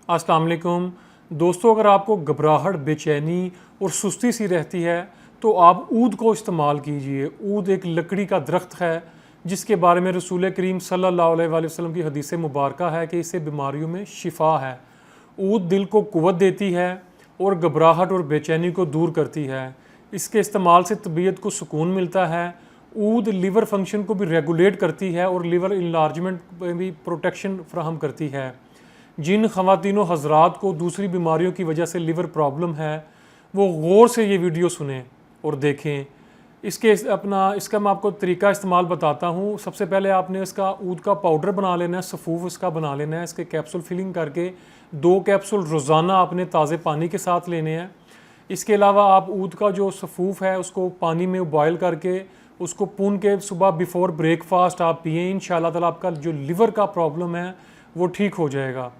अस्सलाम वालेकुम दोस्तों, अगर आपको घबराहट, बेचैनी और सुस्ती सी रहती है तो आप ऊद को इस्तेमाल कीजिए। ऊद एक लकड़ी का दरख्त है जिसके बारे में रसूल करीम सल्लल्लाहु अलैहि वसल्लम की हदीस मुबारक है कि इससे बीमारियों में शिफा है। ऊद दिल को कुव्वत देती है और घबराहट और बेचैनी को दूर करती है। इसके इस्तेमाल से तबीयत को सुकून मिलता है। ऊद लीवर फंक्शन को भी रेगुलेट करती है और लीवर इनलार्जमेंट में भी प्रोटेक्शन फ्राहम करती है। जिन ख़वातीनों हज़रात को दूसरी बीमारियों की वजह से लीवर प्रॉब्लम है वो गौर से ये वीडियो सुनें और देखें। इसका मैं आपको तरीका इस्तेमाल बताता हूँ। सबसे पहले आपने इसका ऊद का पाउडर बना लेना है, सफ़ूफ इसका बना लेना है। इसके कैप्सूल फिलिंग करके 2 कैप्सूल रोज़ाना आपने ताज़े पानी के साथ लेने हैं। इसके अलावा आप ऊद का जो सफ़ूफ है उसको पानी में बॉयल करके उसको पून के सुबह बिफ़ोर ब्रेकफास्ट आप पिएँ। इंशाअल्लाह ताला आपका जो लीवर का प्रॉब्लम है वो ठीक हो जाएगा।